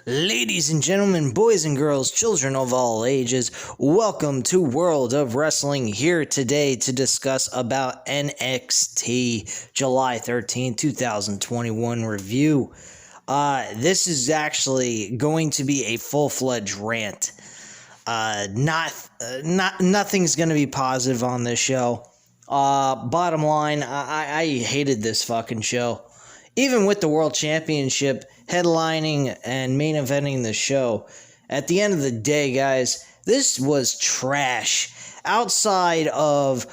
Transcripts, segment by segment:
Ladies and gentlemen, boys and girls, children of all ages, welcome to World of Wrestling, here today to discuss about NXT July 13, 2021 review. This is actually going to be a full-fledged rant. Nothing's going to be positive on this show. Bottom line, I hated this fucking show. Even with the World Championship headlining and main eventing the show, at the end of the day, guys, this was trash. Outside of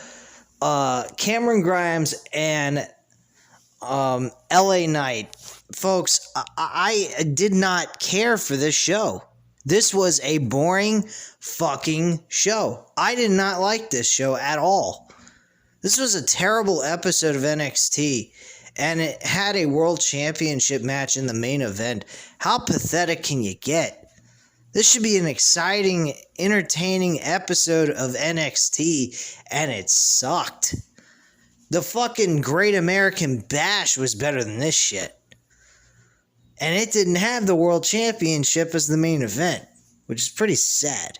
Cameron Grimes and LA Knight, folks, I did not care for this show. This was a boring fucking show. I did not like this show at all. This was a terrible episode of NXT. And it had a world championship match in the main event. How pathetic can you get? This should be an exciting, entertaining episode of NXT, and it sucked. The fucking Great American Bash was better than this shit. And it didn't have the world championship as the main event, which is pretty sad.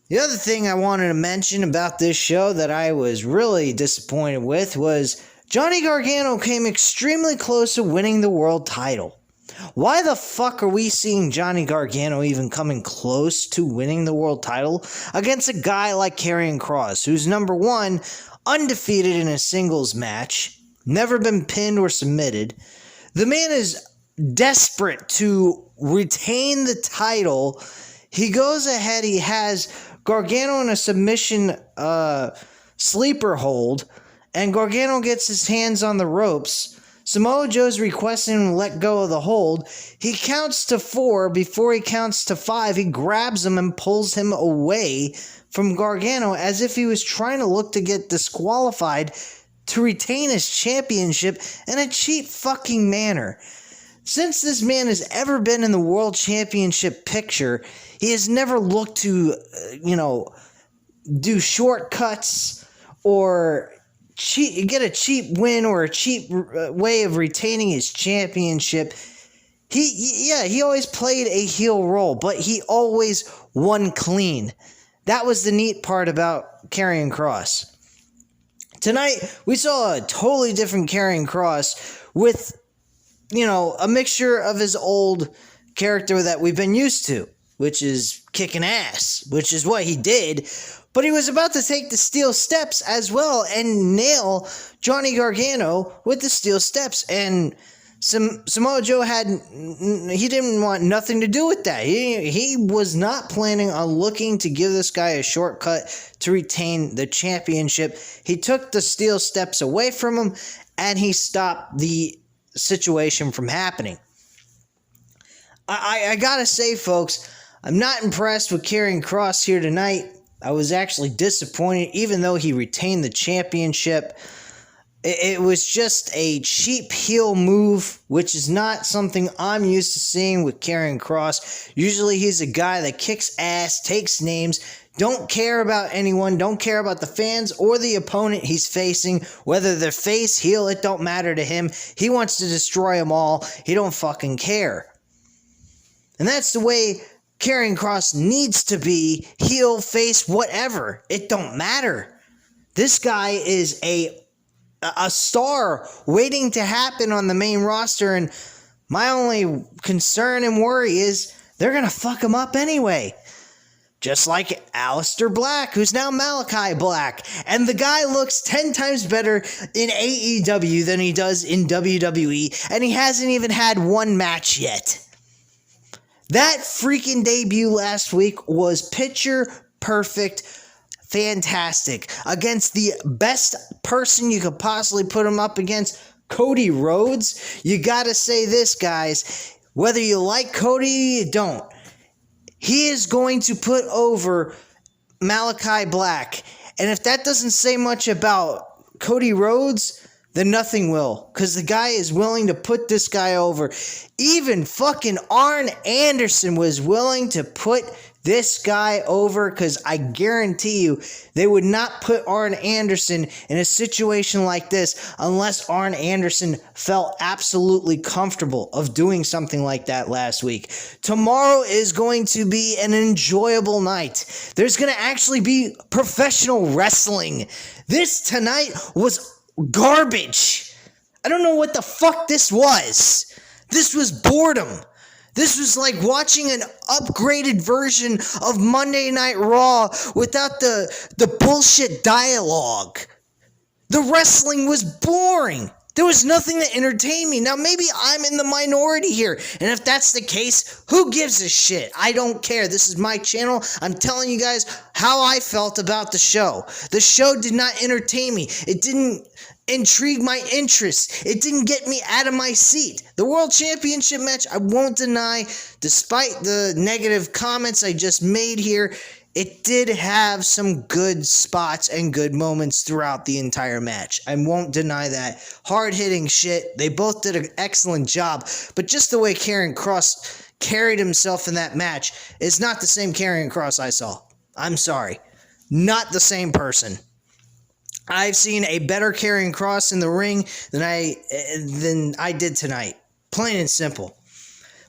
The other thing I wanted to mention about this show that I was really disappointed with was Johnny Gargano came extremely close to winning the world title. Why the fuck are we seeing Johnny Gargano even coming close to winning the world title against a guy like Karrion Kross, who's number one, undefeated in a singles match, never been pinned or submitted? The man is desperate to retain the title. He goes ahead, he has Gargano in a submission sleeper hold, and Gargano gets his hands on the ropes. Samoa Joe's requesting him to let go of the hold. He counts to 4. Before he counts to 5, he grabs him and pulls him away from Gargano as if he was trying to look to get disqualified to retain his championship in a cheap fucking manner. Since this man has ever been in the world championship picture, he has never looked to, do shortcuts or get a cheap win or a cheap way of retaining his championship. He always played a heel role, but he always won clean. That was the neat part about Karrion Kross. Tonight, we saw a totally different Karrion Kross with, a mixture of his old character that we've been used to, which is kicking ass, which is what he did. But he was about to take the steel steps as well and nail Johnny Gargano with the steel steps. And Samoa Joe he didn't want nothing to do with that. He was not planning on looking to give this guy a shortcut to retain the championship. He took the steel steps away from him, and he stopped the situation from happening. I gotta say, folks, I'm not impressed with Karrion Kross here tonight. I was actually disappointed, even though he retained the championship. It was just a cheap heel move, which is not something I'm used to seeing with Karrion Kross. Usually he's a guy that kicks ass, takes names, don't care about anyone, don't care about the fans or the opponent he's facing. Whether they're face, heel, it don't matter to him. He wants to destroy them all. He don't fucking care. And that's the way Karrion Kross needs to be. Heel, face, whatever. It don't matter. This guy is a star waiting to happen on the main roster, and my only concern and worry is they're going to fuck him up anyway. Just like Aleister Black, who's now Malachi Black. And the guy looks 10 times better in AEW than he does in WWE, and he hasn't even had one match yet. That freaking debut last week was picture perfect, fantastic. Against the best person you could possibly put him up against, Cody Rhodes. You gotta say this, guys. Whether you like Cody or you don't, he is going to put over Malachi Black. And if that doesn't say much about Cody Rhodes, then nothing will, because the guy is willing to put this guy over. Even fucking Arn Anderson was willing to put this guy over, because I guarantee you they would not put Arn Anderson in a situation like this unless Arn Anderson felt absolutely comfortable of doing something like that last week. Tomorrow is going to be an enjoyable night. There's going to actually be professional wrestling. This tonight was garbage. I don't know what the fuck this was. This was boredom. This was like watching an upgraded version of Monday Night Raw without the bullshit dialogue. The wrestling was boring. There was nothing that entertained me. Now, maybe I'm in the minority here, and if that's the case, who gives a shit? I don't care. This is my channel. I'm telling you guys how I felt about the show. The show did not entertain me. It didn't intrigue my interest. It didn't get me out of my seat. The World Championship match, I won't deny, despite the negative comments I just made here, it did have some good spots and good moments throughout the entire match. I won't deny that. Hard-hitting shit. They both did an excellent job. But just the way Karrion Kross carried himself in that match is not the same Karrion Kross I saw. I'm sorry. Not the same person. I've seen a better Karrion Kross in the ring than I did tonight. Plain and simple.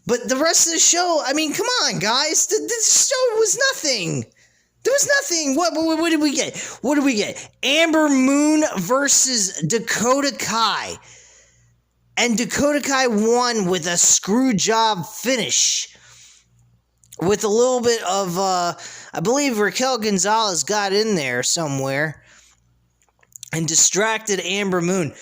But the rest of the show, I mean, come on, guys. The show was nothing. There was nothing. What did we get? What did we get? Amber Moon versus Dakota Kai. And Dakota Kai won with a screw job finish. With a little bit of, I believe Raquel Gonzalez got in there somewhere and distracted Amber Moon.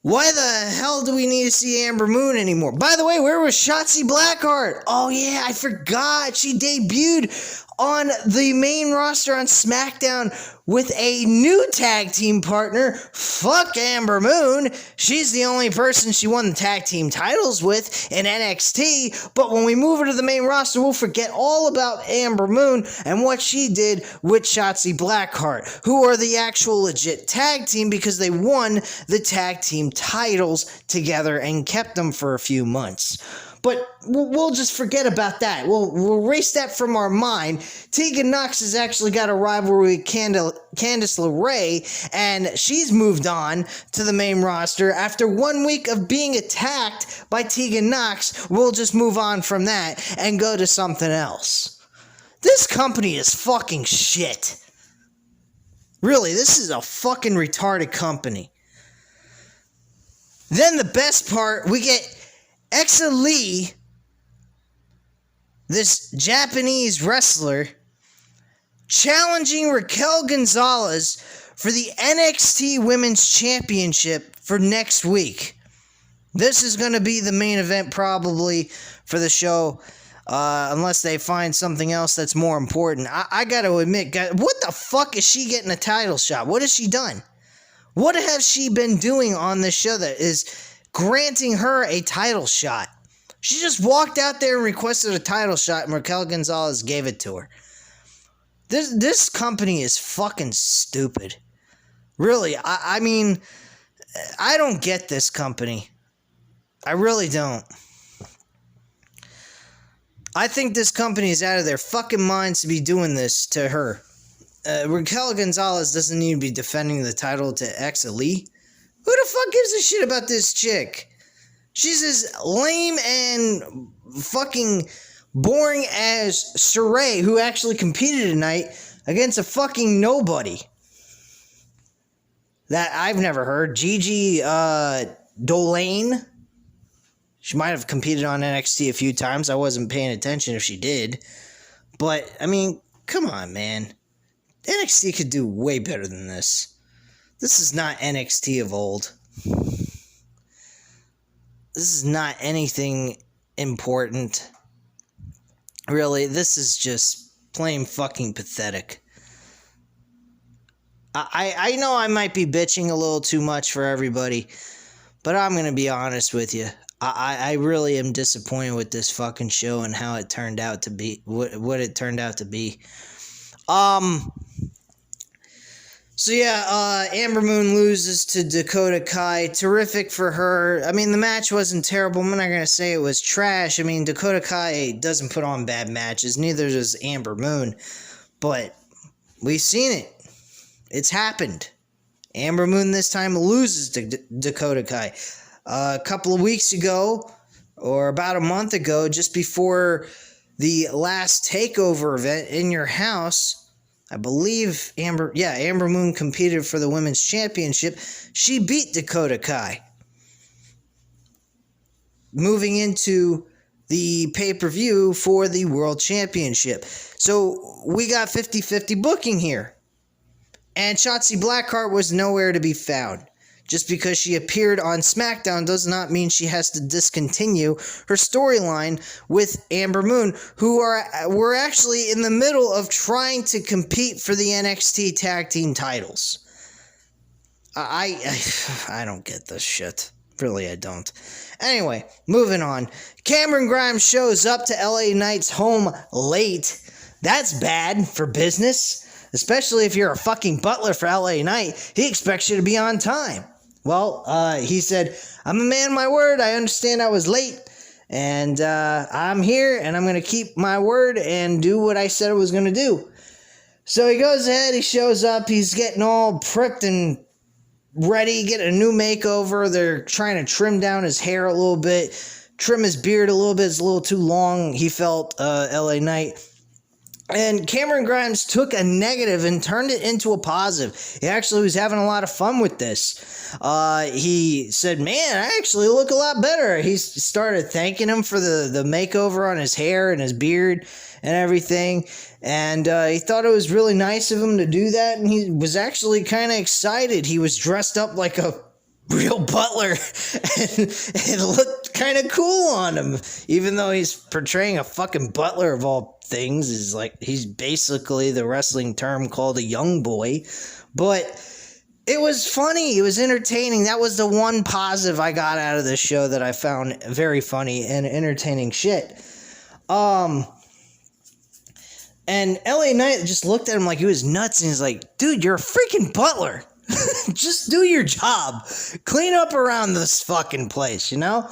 Why the hell do we need to see Amber Moon anymore? By the way, where was Shotzi Blackheart? Oh yeah, I forgot. She debuted on the main roster on SmackDown with a new tag team partner. Fuck Amber Moon. She's the only person she won the tag team titles with in NXT. But when we move her to the main roster, we'll forget all about Amber Moon and what she did with Shotzi Blackheart, who are the actual legit tag team because they won the tag team titles together and kept them for a few months. But we'll just forget about that. We'll erase that from our mind. Tegan Nox has actually got a rivalry with Candice LeRae, and she's moved on to the main roster. After 1 week of being attacked by Tegan Nox, we'll just move on from that and go to something else. This company is fucking shit. Really, this is a fucking retarded company. Then the best part, we get Exa Lee, this Japanese wrestler, challenging Raquel Gonzalez for the NXT Women's Championship for next week. This is going to be the main event probably for the show, unless they find something else that's more important. I got to admit, guys, what the fuck is she getting a title shot? What has she done? What has she been doing on this show that is granting her a title shot? She just walked out there and requested a title shot, and Raquel Gonzalez gave it to her. This company is fucking stupid. Really, I mean, I don't get this company. I really don't. I think this company is out of their fucking minds to be doing this to her. Raquel Gonzalez doesn't need to be defending the title to Exa Lee. Who the fuck gives a shit about this chick? She's as lame and fucking boring as Saray, who actually competed tonight against a fucking nobody that I've never heard. Gigi Dolane. She might have competed on NXT a few times. I wasn't paying attention if she did. But, I mean, come on, man. NXT could do way better than this. This is not NXT of old. This is not anything important. Really, this is just plain fucking pathetic. I know I might be bitching a little too much for everybody, but I'm going to be honest with you. I really am disappointed with this fucking show and how it turned out to be, what it turned out to be. So yeah, Amber Moon loses to Dakota Kai. Terrific for her. I mean, the match wasn't terrible. I'm not going to say it was trash. I mean, Dakota Kai doesn't put on bad matches. Neither does Amber Moon. But we've seen it. It's happened. Amber Moon this time loses to Dakota Kai. A couple of weeks ago, or about a month ago, just before the last takeover event in your house, I believe Amber Moon competed for the women's championship. She beat Dakota Kai. Moving into the pay-per-view for the world championship. So we got 50-50 booking here. And Shotzi Blackheart was nowhere to be found. Just because she appeared on SmackDown does not mean she has to discontinue her storyline with Amber Moon, who were actually in the middle of trying to compete for the NXT Tag Team titles. I don't get this shit. Really, I don't. Anyway, moving on. Cameron Grimes shows up to LA Knight's home late. That's bad for business. Especially if you're a fucking butler for LA Knight. He expects you to be on time. Well, he said, I'm a man of my word. I understand I was late. And I'm here, and I'm going to keep my word and do what I said I was going to do. So he goes ahead, he shows up, he's getting all prepped and ready, getting a new makeover. They're trying to trim down his hair a little bit, trim his beard a little bit. It's a little too long, he felt, LA Knight. And Cameron Grimes took a negative and turned it into a positive. He actually was having a lot of fun with this. He said, man, I actually look a lot better. He started thanking him for the makeover on his hair and his beard and everything. And he thought it was really nice of him to do that. And he was actually kind of excited. He was dressed up like a real butler, and it looked kind of cool on him, even though he's portraying a fucking butler of all things. Is like, he's basically the wrestling term called a young boy. But it was funny, it was entertaining. That was the one positive I got out of this show that I found very funny and entertaining shit. And LA Knight just looked at him like he was nuts, and he's like, dude, you're a freaking butler. Just do your job. Clean up around this fucking place, you know?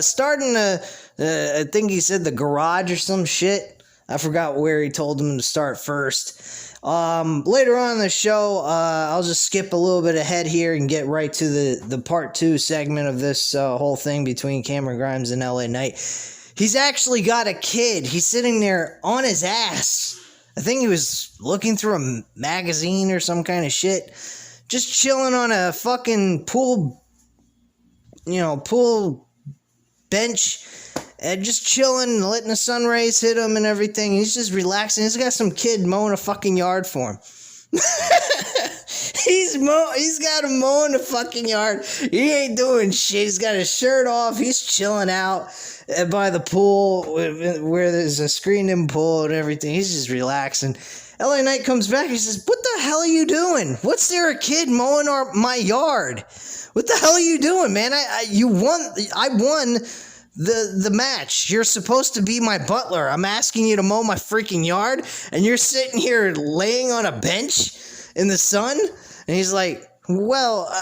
Starting I think he said the garage or some shit. I forgot where he told him to start first. Later on in the show, I'll just skip a little bit ahead here and get right to the part 2 segment of this whole thing between Cameron Grimes and LA Knight. He's actually got a kid. He's sitting there on his ass. I think he was looking through a magazine or some kind of shit. Just chilling on a fucking pool bench. And just chilling, letting the sun rays hit him and everything. He's just relaxing. He's got some kid mowing a fucking yard for him. He's got him mowing the fucking yard. He ain't doing shit. He's got his shirt off. He's chilling out by the pool where there's a screened-in pool and everything. He's just relaxing. LA Knight comes back. He says, what the hell are you doing? What's there a kid mowing my yard? What the hell are you doing, man? I won the match. You're supposed to be my butler. I'm asking you to mow my freaking yard, and you're sitting here laying on a bench in the sun? And he's like, well,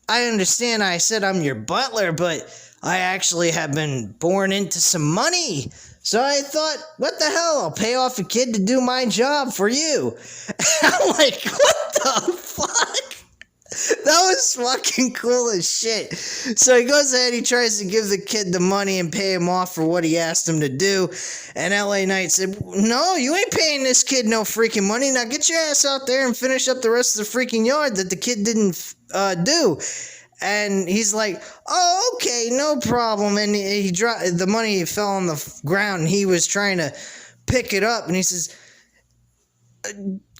I understand I said I'm your butler, but I actually have been born into some money. So I thought, what the hell? I'll pay off a kid to do my job for you. I'm like, what the fuck? That was fucking cool as shit. So he goes ahead, he tries to give the kid the money and pay him off for what he asked him to do. And LA Knight said, no, you ain't paying this kid no freaking money. Now get your ass out there and finish up the rest of the freaking yard that the kid didn't do. And he's like, oh, okay, no problem. And he dropped the money, he fell on the ground, and he was trying to pick it up. And he says,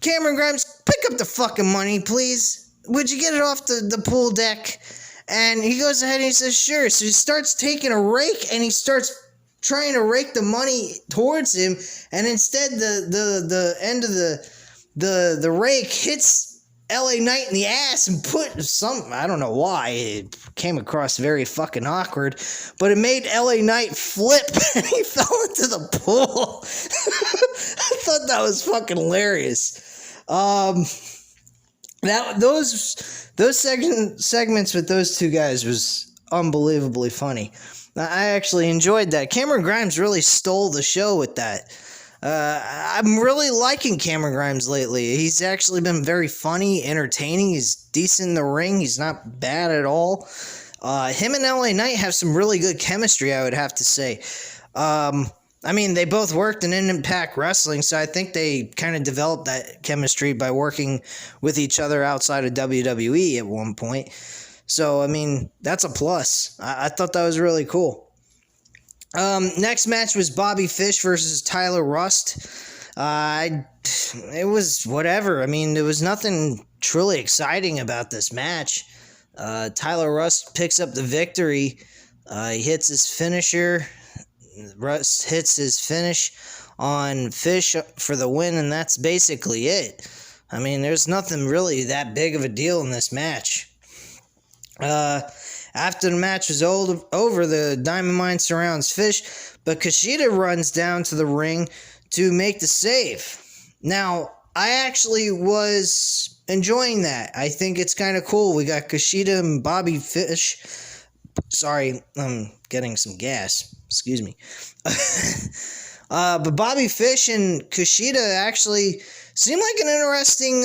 Cameron Grimes, pick up the fucking money, please. Would you get it off the pool deck? And he goes ahead and he says, sure. So he starts taking a rake, and he starts trying to rake the money towards him. And instead, the end of the rake hits LA Knight in the ass and I don't know why, it came across very fucking awkward, but it made LA Knight flip and he fell into the pool. I thought that was fucking hilarious. Those segments with those two guys was unbelievably funny. I actually enjoyed that. Cameron Grimes really stole the show with that. I'm really liking Cameron Grimes lately. He's actually been very funny, entertaining. He's decent in the ring. He's not bad at all. Him and LA Knight have some really good chemistry, I would have to say. I mean, they both worked in Impact Wrestling, so I think they kind of developed that chemistry by working with each other outside of WWE at one point. So, I mean, that's a plus. I thought that was really cool. Next match was Bobby Fish versus Tyler Rust. It was whatever. I mean, there was nothing truly exciting about this match. Tyler Rust picks up the victory. He hits his finisher. Rust hits his finish on Fish for the win, and that's basically it. I mean, there's nothing really that big of a deal in this match. After the match was over, the Diamond Mine surrounds Fish, but Kushida runs down to the ring to make the save. Now, I actually was enjoying that. I think it's kind of cool. We got Kushida and Bobby Fish. Sorry, I'm getting some gas. Excuse me. But Bobby Fish and Kushida actually seem like an interesting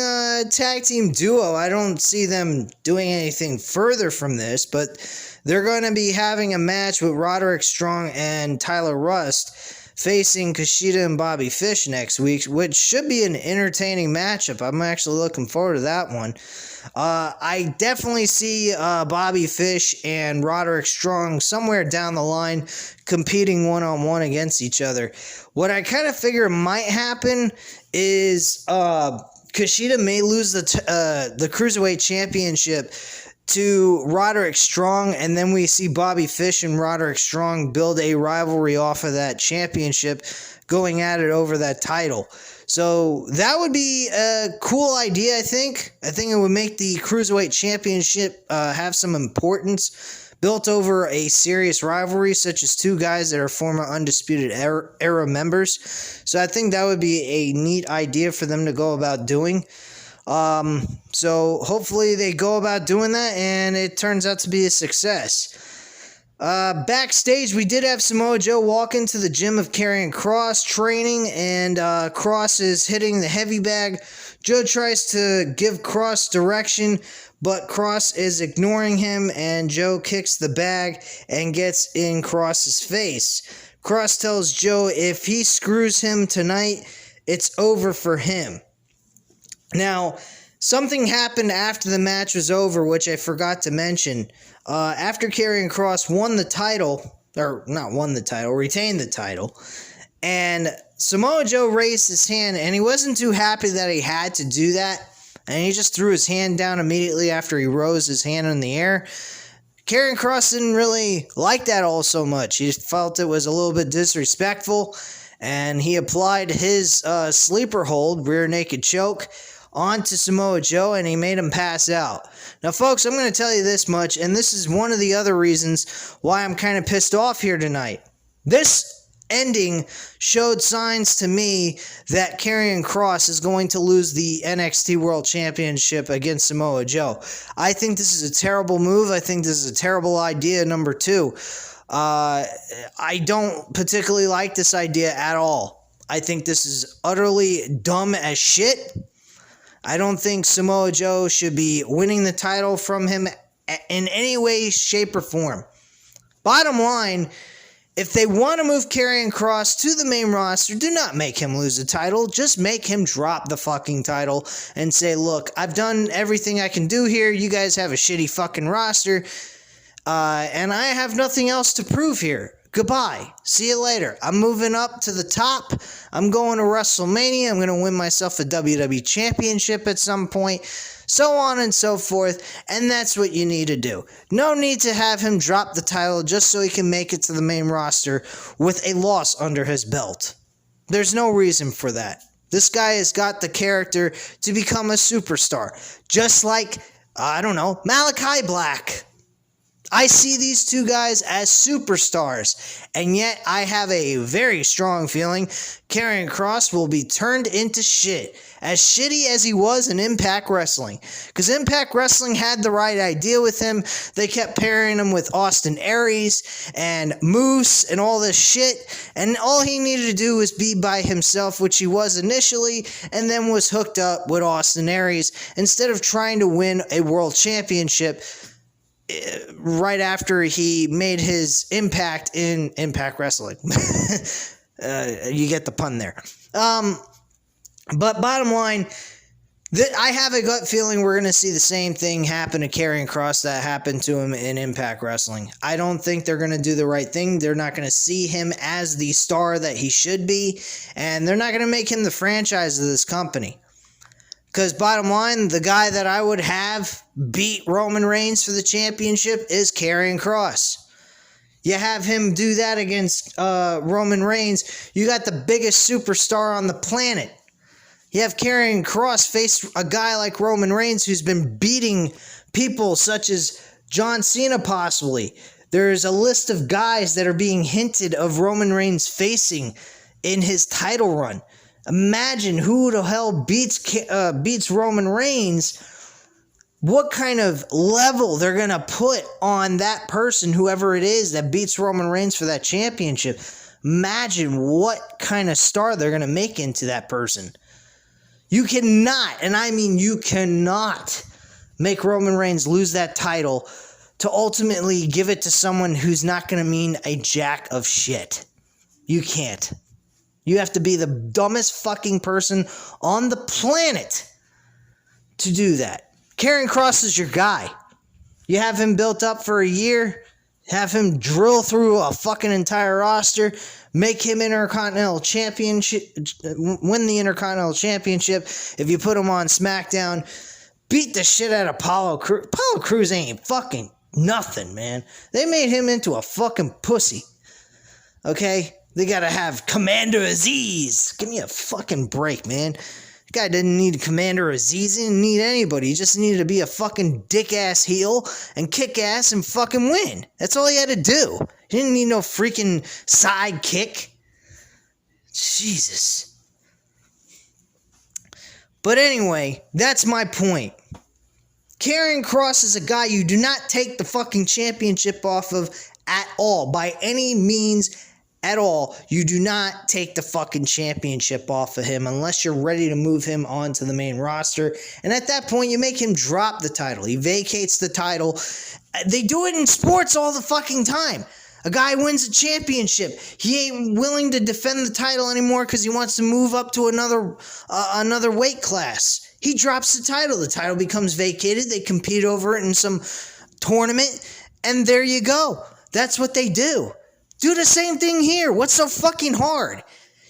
tag team duo. I don't see them doing anything further from this, but they're going to be having a match with Roderick Strong and Tyler Rust facing Kushida and Bobby Fish next week, which should be an entertaining matchup. I'm actually looking forward to that one. I definitely see Bobby Fish and Roderick Strong somewhere down the line competing one-on-one against each other. What I kind of figure might happen is Kushida may lose the Cruiserweight Championship to Roderick Strong, and then we see Bobby Fish and Roderick Strong build a rivalry off of that championship, going at it over that title. So that would be a cool idea, I think. I think it would make the Cruiserweight Championship have some importance, built over a serious rivalry, such as two guys that are former Undisputed Era members. So I think that would be a neat idea for them to go about doing. So hopefully they go about doing that and it turns out to be a success. Backstage, we did have Samoa Joe walk into the gym of Karrion Kross training, and Kross is hitting the heavy bag. Joe tries to give Kross direction, but Kross is ignoring him, and Joe kicks the bag and gets in Kross's face. Kross tells Joe if he screws him tonight, it's over for him. Now, something happened after the match was over, which I forgot to mention. After Karrion Kross retained the title, and Samoa Joe raised his hand, and he wasn't too happy that he had to do that, and he just threw his hand down immediately after he rose his hand in the air. Karrion Kross didn't really like that all so much. He felt it was a little bit disrespectful, and he applied his sleeper hold, rear naked choke, onto Samoa Joe, and he made him pass out. Now, folks, I'm going to tell you this much, and this is one of the other reasons why I'm kind of pissed off here tonight. This ending showed signs to me that Karrion Kross is going to lose the NXT World Championship against Samoa Joe. I think this is a terrible move. I think this is a terrible idea, number two. I don't particularly like this idea at all. I think this is utterly dumb as shit. I don't think Samoa Joe should be winning the title from him in any way, shape, or form. Bottom line, if they want to move Karrion Kross to the main roster, do not make him lose the title. Just make him drop the fucking title and say, look, I've done everything I can do here. You guys have a shitty fucking roster. And I have nothing else to prove here. Goodbye. See you later. I'm moving up to the top. I'm going to WrestleMania. I'm going to win myself a WWE Championship at some point. So on and so forth. And that's what you need to do. No need to have him drop the title just so he can make it to the main roster with a loss under his belt. There's no reason for that. This guy has got the character to become a superstar. Just like, Malachi Black. I see these two guys as superstars, and yet I have a very strong feeling Karrion Kross will be turned into shit. As shitty as he was in Impact Wrestling. Because Impact Wrestling had the right idea with him. They kept pairing him with Austin Aries and Moose and all this shit. And all he needed to do was be by himself, which he was initially, and then was hooked up with Austin Aries instead of trying to win a world championship right after he made his impact in Impact Wrestling. You get the pun there. But bottom line, I have a gut feeling we're going to see the same thing happen to Karrion Kross that happened to him in Impact Wrestling. I don't think they're going to do the right thing. They're not going to see him as the star that he should be, and they're not going to make him the franchise of this company. Because bottom line, the guy that I would have beat Roman Reigns for the championship is Karrion Kross. You have him do that against Roman Reigns, you got the biggest superstar on the planet. You have Karrion Kross face a guy like Roman Reigns who's been beating people such as John Cena possibly. There's a list of guys that are being hinted of Roman Reigns facing in his title run. Imagine who the hell beats Roman Reigns. What kind of level they're going to put on that person, whoever it is that beats Roman Reigns for that championship. Imagine what kind of star they're going to make into that person. You cannot, and I mean you cannot, make Roman Reigns lose that title to ultimately give it to someone who's not going to mean a jack of shit. You can't. You have to be the dumbest fucking person on the planet to do that. Karrion Kross is your guy. You have him built up for a year, have him drill through a fucking entire roster, make him Intercontinental Championship, win the Intercontinental Championship. If you put him on SmackDown, beat the shit out of Apollo Crews. Apollo Crews ain't fucking nothing, man. They made him into a fucking pussy. Okay? They gotta have Commander Aziz. Give me a fucking break, man. The guy didn't need Commander Aziz. He didn't need anybody. He just needed to be a fucking dick-ass heel and kick ass and fucking win. That's all he had to do. He didn't need no freaking sidekick. Jesus. But anyway, that's my point. Karrion Kross is a guy you do not take the fucking championship off of at all. By any means at all. You do not take the fucking championship off of him unless you're ready to move him onto the main roster. And at that point, you make him drop the title. He vacates the title. They do it in sports all the fucking time. A guy wins a championship. He ain't willing to defend the title anymore because he wants to move up to another weight class. He drops the title. The title becomes vacated. They compete over it in some tournament. And there you go. That's what they do. Do the same thing here. What's so fucking hard?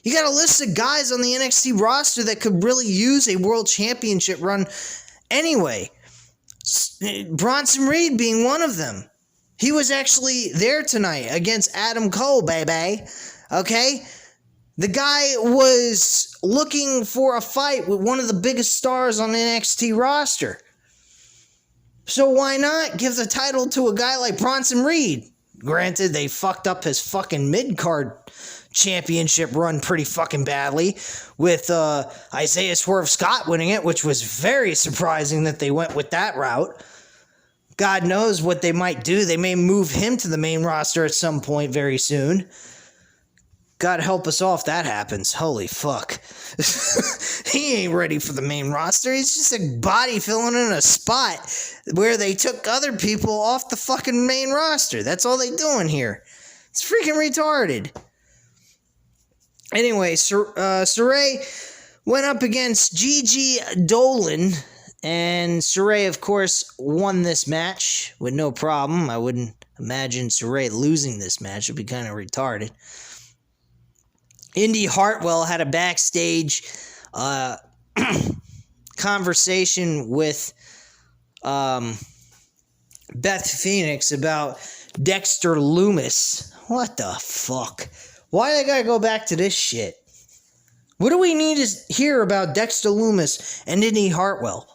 You got a list of guys on the NXT roster that could really use a world championship run anyway. Bronson Reed being one of them. He was actually there tonight against Adam Cole, baby. Okay? The guy was looking for a fight with one of the biggest stars on the NXT roster. So why not give the title to a guy like Bronson Reed? Granted, they fucked up his fucking mid-card championship run pretty fucking badly with Isaiah Swerve Scott winning it, which was very surprising that they went with that route. God knows what they might do. They may move him to the main roster at some point very soon. God help us all if that happens. Holy fuck. He ain't ready for the main roster. He's just a body filling in a spot where they took other people off the fucking main roster. That's all they doing here. It's freaking retarded. Anyway, Saray went up against Gigi Dolan. And Saray, of course, won this match with no problem. I wouldn't imagine Saray losing this match. It'd be kind of retarded. Indy Hartwell had a backstage conversation with Beth Phoenix about Dexter Lumis. What the fuck? Why do I gotta go back to this shit? What do we need to hear about Dexter Lumis and Indy Hartwell?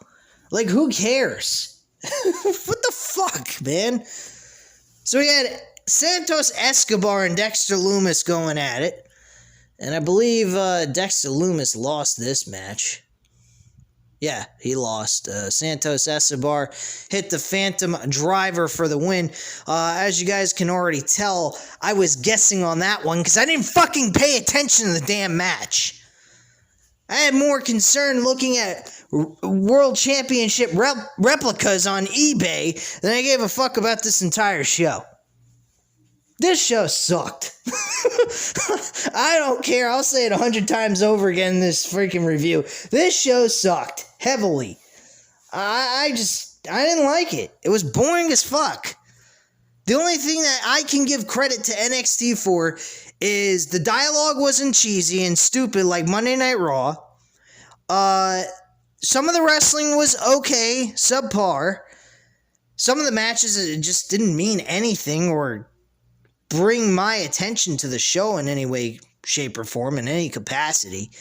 Like, who cares? What the fuck, man? So we had Santos Escobar and Dexter Lumis going at it. And I believe Dexter Lumis lost this match. Yeah, he lost. Santos Escobar hit the Phantom Driver for the win. As you guys can already tell, I was guessing on that one because I didn't fucking pay attention to the damn match. I had more concern looking at World Championship replicas on eBay than I gave a fuck about this entire show. This show sucked. I don't care. I'll say it 100 times over again in this freaking review. This show sucked heavily. I didn't like it. It was boring as fuck. The only thing that I can give credit to NXT for is the dialogue wasn't cheesy and stupid like Monday Night Raw. Some of the wrestling was okay, subpar. Some of the matches just didn't mean anything or bring my attention to the show in any way, shape, or form, in any capacity.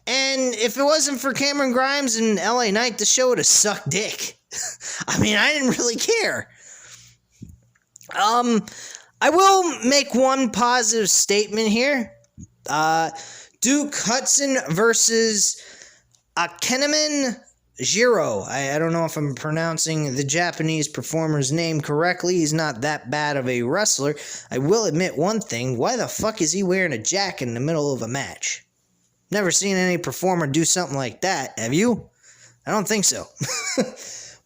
And if it wasn't for Cameron Grimes and LA Knight, the show would have sucked dick. I mean, I didn't really care. I will make one positive statement here. Duke Hudson versus Akeneman Jiro. I don't know if I'm pronouncing the Japanese performer's name correctly. He's not that bad of a wrestler. I will admit one thing. Why the fuck is he wearing a jacket in the middle of a match? Never seen any performer do something like that. Have you? I don't think so.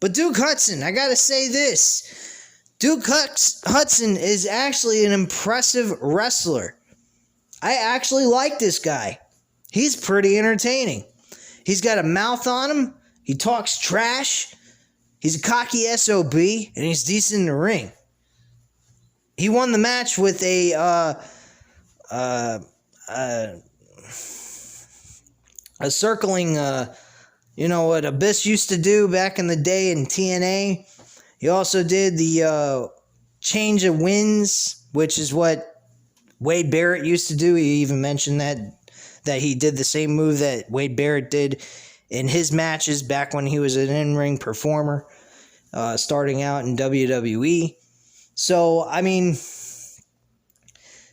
But Duke Hudson, I gotta say this. Duke Hudson is actually an impressive wrestler. I actually like this guy. He's pretty entertaining. He's got a mouth on him. He talks trash. He's a cocky SOB, and he's decent in the ring. He won the match with a circling, you know what Abyss used to do back in the day in TNA. He also did the change of winds, which is what Wade Barrett used to do. He even mentioned that he did the same move that Wade Barrett did in his matches back when he was an in-ring performer, starting out in WWE. So, I mean,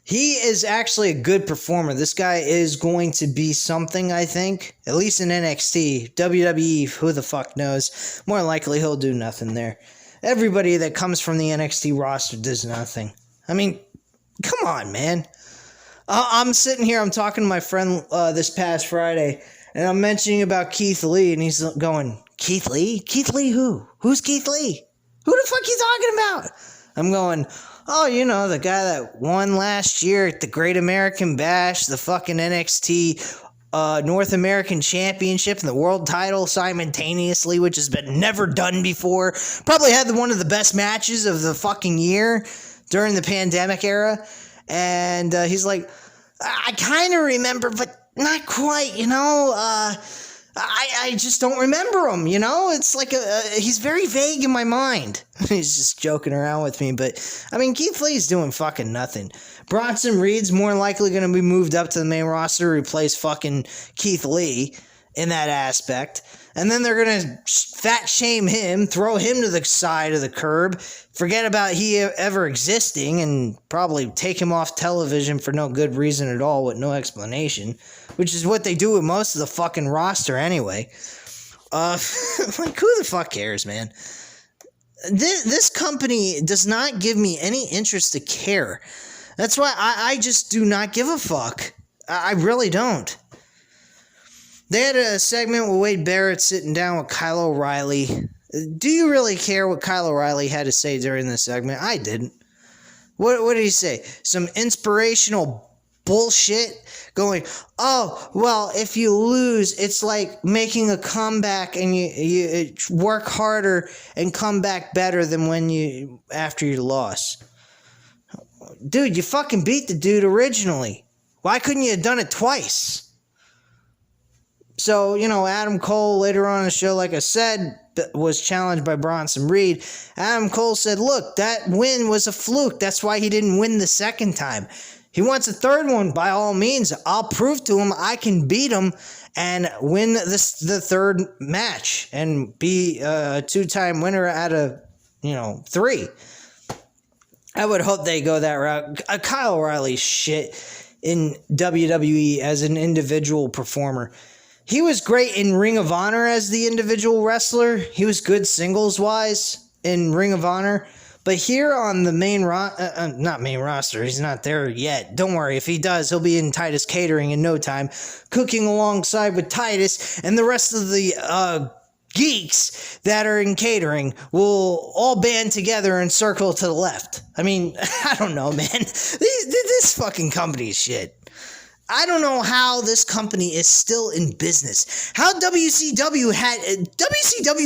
he is actually a good performer. This guy is going to be something, I think, at least in NXT. WWE, who the fuck knows? More likely he'll do nothing there. Everybody that comes from the NXT roster does nothing. I mean, come on, man. I'm sitting here, I'm talking to my friend this past Friday, and I'm mentioning about Keith Lee, and he's going, Keith Lee? Keith Lee who? Who's Keith Lee? Who the fuck you talking about? I'm going, oh, you know, the guy that won last year at the Great American Bash, the fucking NXT North American Championship and the world title simultaneously, which has been never done before. Probably had one of the best matches of the fucking year during the pandemic era. And he's like, I kind of remember, but not quite, you know. I just don't remember him, you know. It's like he's very vague in my mind. He's just joking around with me, but I mean, Keith Lee's doing fucking nothing. Bronson Reed's more likely going to be moved up to the main roster to replace fucking Keith Lee in that aspect. And then they're going to fat shame him, throw him to the side of the curb, forget about he ever existing, and probably take him off television for no good reason at all with no explanation, which is what they do with most of the fucking roster anyway. Like, who the fuck cares, man? This company does not give me any interest to care. That's why I just do not give a fuck. I really don't. They had a segment with Wade Barrett sitting down with Kyle O'Reilly. Do you really care what Kyle O'Reilly had to say during this segment? I didn't. What did he say? Some inspirational bullshit going, oh, well, if you lose, it's like making a comeback and you work harder and come back better than after you lost. Dude, you fucking beat the dude originally. Why couldn't you have done it twice? So, you know, Adam Cole later on in the show, like I said, was challenged by Bronson Reed. Adam Cole said, look, that win was a fluke. That's why he didn't win the second time. He wants a third one. By all means, I'll prove to him I can beat him and win the third match and be a two-time winner out of, 3. I would hope they go that route. Kyle O'Reilly's shit in WWE as an individual performer. He was great in Ring of Honor as the individual wrestler. He was good singles-wise in Ring of Honor. But here on the not main roster, he's not there yet. Don't worry, if he does, he'll be in Titus Catering in no time, cooking alongside with Titus, and the rest of the geeks that are in catering will all band together and circle to the left. I mean, I don't know, man. This fucking company is shit. I don't know how this company is still in business. How WCW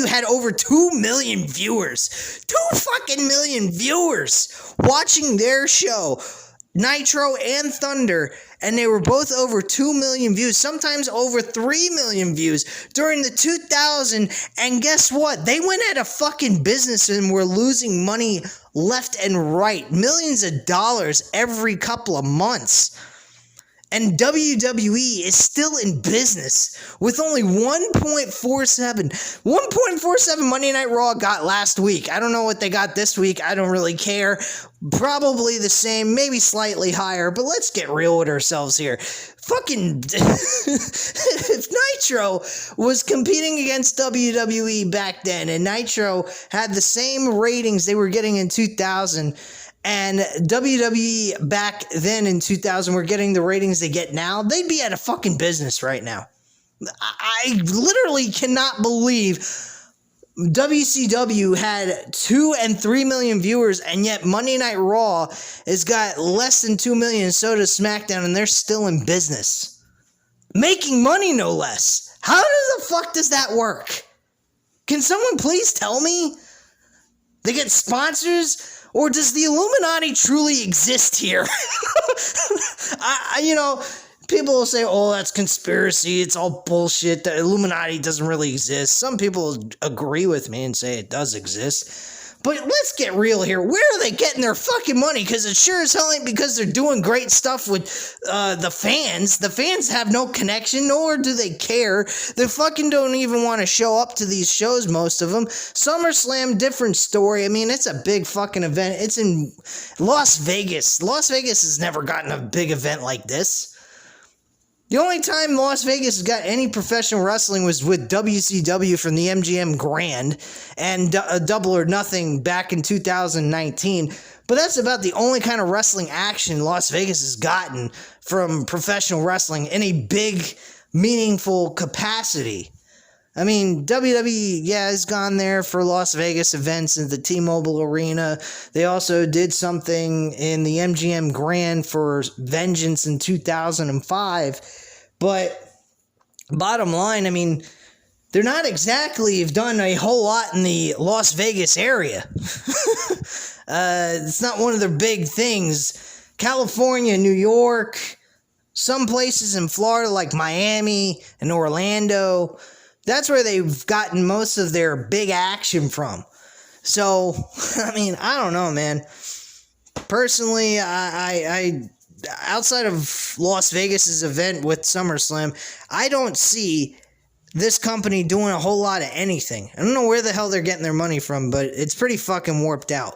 had over 2 million viewers. 2 fucking million viewers watching their show, Nitro and Thunder, and they were both over 2 million views, sometimes over 3 million views during the 2000, and guess what? They went out of fucking business and were losing money left and right, millions of dollars every couple of months. And WWE is still in business with only 1.47 Monday Night Raw got last week. I don't know what they got this week. I don't really care. Probably the same, maybe slightly higher, but let's get real with ourselves here. Fucking if Nitro was competing against WWE back then and Nitro had the same ratings they were getting in 2000, and WWE back then in 2000 were getting the ratings they get now, they'd be out of fucking business right now. I literally cannot believe WCW had 2 and 3 million viewers, and yet Monday Night Raw has got less than 2 million, so does SmackDown, and they're still in business. Making money, no less. How the fuck does that work? Can someone please tell me? They get sponsors? Or does the Illuminati truly exist here? People will say, oh, that's conspiracy. It's all bullshit. The Illuminati doesn't really exist. Some people agree with me and say it does exist. But let's get real here. Where are they getting their fucking money? Because it sure as hell ain't because they're doing great stuff with the fans. The fans have no connection, nor do they care. They fucking don't even want to show up to these shows, most of them. SummerSlam, different story. I mean, it's a big fucking event. It's in Las Vegas. Las Vegas has never gotten a big event like this. The only time Las Vegas has got any professional wrestling was with WCW from the MGM Grand and Double or Nothing back in 2019. But that's about the only kind of wrestling action Las Vegas has gotten from professional wrestling in a big, meaningful capacity. I mean, WWE, has gone there for Las Vegas events in the T-Mobile Arena. They also did something in the MGM Grand for Vengeance in 2005. But bottom line, I mean, they're not exactly have done a whole lot in the Las Vegas area. It's not one of their big things. California, New York, some places in Florida like Miami and Orlando, that's where they've gotten most of their big action from. So, I mean, I don't know, man. Personally, I outside of Las Vegas's event with SummerSlam, I don't see this company doing a whole lot of anything. I don't know where the hell they're getting their money from, but it's pretty fucking warped out.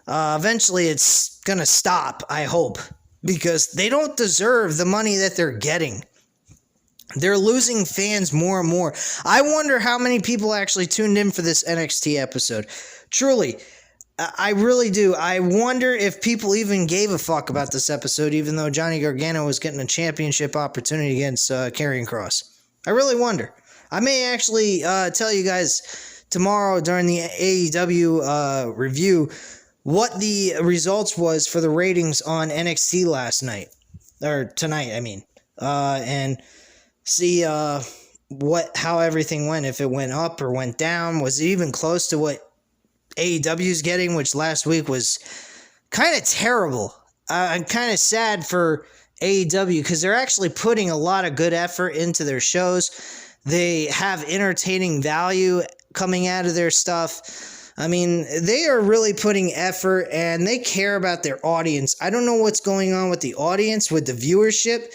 Eventually, it's gonna stop, I hope, because they don't deserve the money that they're getting. They're losing fans more and more. I wonder how many people actually tuned in for this NXT episode. Truly, I really do. I wonder if people even gave a fuck about this episode, even though Johnny Gargano was getting a championship opportunity against Karrion Kross. I really wonder. I may actually tell you guys tomorrow during the AEW review what the results was for the ratings on NXT last night. Or tonight, I mean. And see how everything went. If it went up or went down. Was it even close to what AEW's getting, which last week was kind of terrible. I'm kind of sad for AEW because they're actually putting a lot of good effort into their shows. They have entertaining value coming out of their stuff. I mean, they are really putting effort and they care about their audience. I don't know what's going on with the audience, with the viewership,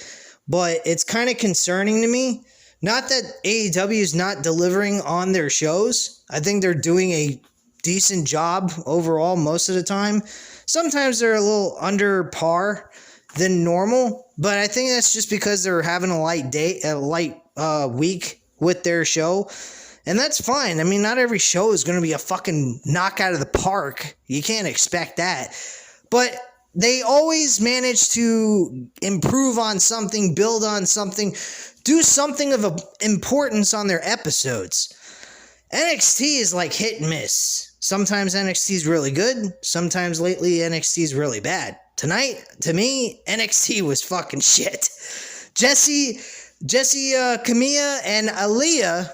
but it's kind of concerning to me. Not that AEW is not delivering on their shows. I think they're doing a decent job overall most of the time. Sometimes they're a little under par than normal, but I think that's just because they're having a light week with their show. And that's fine. I mean, not every show is going to be a fucking knock out of the park. You can't expect that. But they always manage to improve on something, build on something, do something of importance on their episodes. NXT is like hit and miss. Sometimes NXT is really good. Sometimes lately NXT is really bad. Tonight, to me, NXT was fucking shit. Jessie, Camilla, and Alea,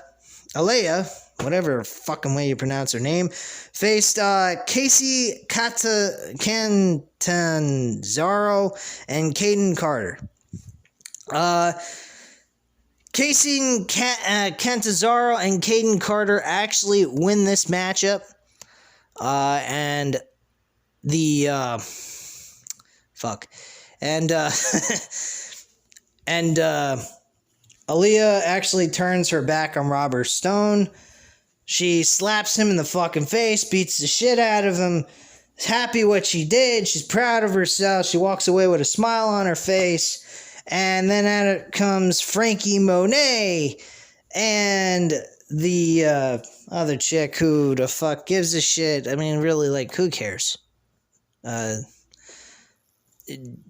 whatever fucking way you pronounce her name, faced Casey Catanzaro and Caden Carter. Casey Catanzaro and Caden Carter actually win this matchup. And Aaliyah actually turns her back on Robert Stone. She slaps him in the fucking face, beats the shit out of him. Is happy what she did. She's proud of herself. She walks away with a smile on her face. And then out comes Frankie Monet and the other chick who the fuck gives a shit. I mean, really, like, who cares?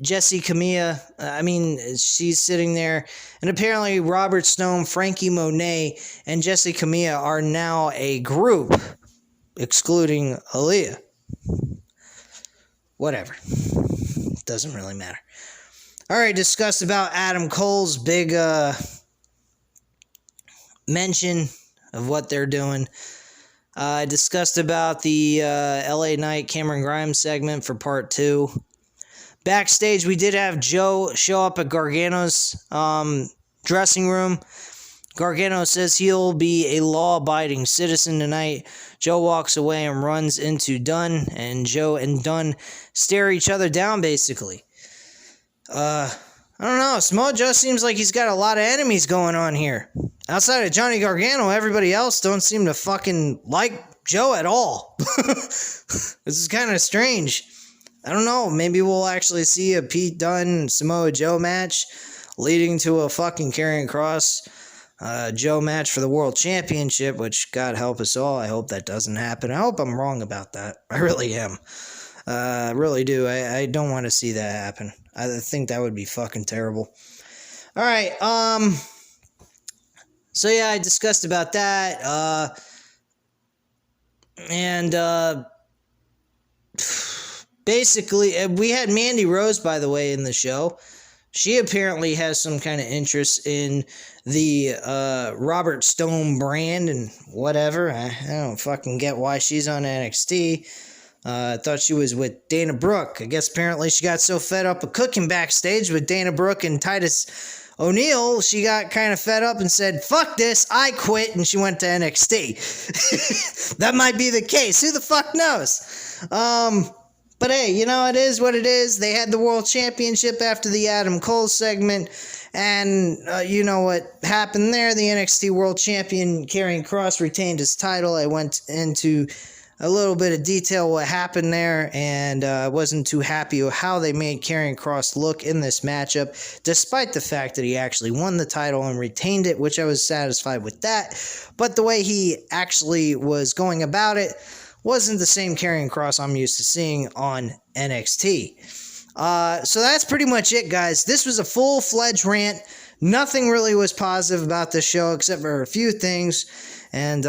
Jessie Camilla, I mean, she's sitting there, and apparently Robert Stone, Frankie Monet, and Jessie Camilla are now a group, excluding Aaliyah. Whatever. Doesn't really matter. Alright, discussed about Adam Cole's big mention of what they're doing. Discussed about the LA Knight Cameron Grimes segment for part 2. Backstage, we did have Joe show up at Gargano's dressing room. Gargano says he'll be a law-abiding citizen tonight. Joe walks away and runs into Dunn, and Joe and Dunn stare each other down, basically. I don't know. Samoa Joe seems like he's got a lot of enemies going on here. Outside of Johnny Gargano, everybody else don't seem to fucking like Joe at all. This is kind of strange. I don't know. Maybe we'll actually see a Pete Dunne Samoa Joe match leading to a fucking Karrion Kross Joe match for the World Championship, which, God help us all, I hope that doesn't happen. I hope I'm wrong about that. I really am. I really do. I don't want to see that happen. I think that would be fucking terrible. Alright, so yeah, I discussed about that, and basically, we had Mandy Rose, by the way, in the show. She apparently has some kind of interest in the Robert Stone brand and whatever. I don't fucking get why she's on NXT. I thought she was with Dana Brooke. I guess apparently she got so fed up of cooking backstage with Dana Brooke and Titus O'Neil, she got kind of fed up and said, fuck this, I quit, and she went to NXT. That might be the case. Who the fuck knows? But hey, you know, it is what it is. They had the World Championship after the Adam Cole segment, and you know what happened there. The NXT World Champion, Karrion Kross, retained his title. I went into a little bit of detail what happened there, and I wasn't too happy with how they made Karrion Kross look in this matchup, despite the fact that he actually won the title and retained it, which I was satisfied with that. But the way he actually was going about it wasn't the same Karrion Kross I'm used to seeing on NXT. So that's pretty much it, guys. This was a full-fledged rant. Nothing really was positive about this show except for a few things, and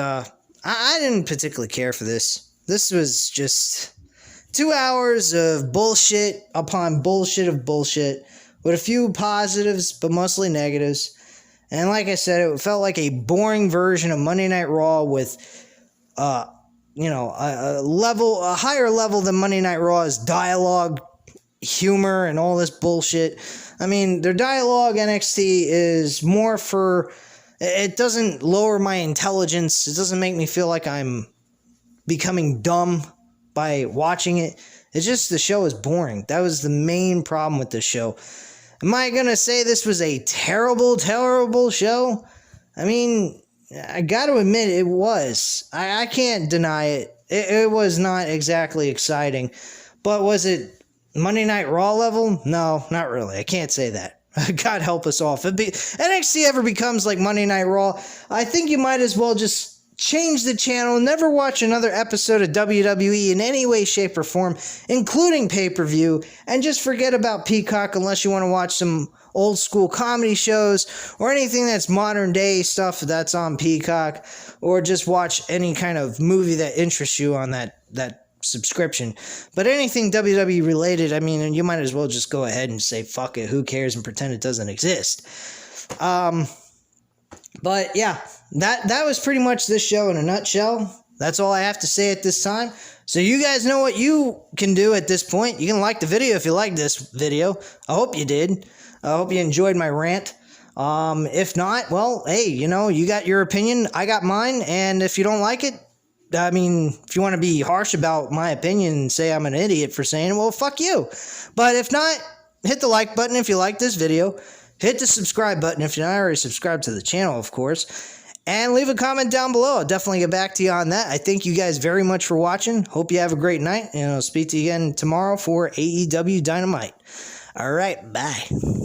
I didn't particularly care for this. This was just 2 hours of bullshit upon bullshit of bullshit with a few positives, but mostly negatives. And like I said, it felt like a boring version of Monday Night Raw with, a higher level than Monday Night Raw's dialogue, humor, and all this bullshit. I mean, their dialogue NXT is more for... It doesn't lower my intelligence. It doesn't make me feel like I'm becoming dumb by watching it. It's just the show is boring. That was the main problem with the show. Am I going to say this was a terrible, terrible show? I mean, I got to admit it was. I can't deny it. It was not exactly exciting. But was it Monday Night Raw level? No, not really. I can't say that. God help us all. If NXT ever becomes like Monday Night Raw, I think you might as well just change the channel, never watch another episode of WWE in any way, shape, or form, including pay-per-view, and just forget about Peacock unless you want to watch some old school comedy shows or anything that's modern day stuff that's on Peacock, or just watch any kind of movie that interests you on that subscription. But anything WWE related, I mean, you might as well just go ahead and say fuck it, who cares, and pretend it doesn't exist. But yeah, that was pretty much this show in a nutshell. That's all I have to say at this time. So you guys know what you can do at this point. You can like the video if you like this video. I hope you did. I hope you enjoyed my rant. If not, well, hey, you know, you got your opinion, I got mine, and if you don't like it, I mean, if you want to be harsh about my opinion and say I'm an idiot for saying it, well, fuck you. But if not, hit the like button if you like this video. Hit the subscribe button if you're not already subscribed to the channel, of course. And leave a comment down below. I'll definitely get back to you on that. I thank you guys very much for watching. Hope you have a great night. And I'll speak to you again tomorrow for AEW Dynamite. All right, bye.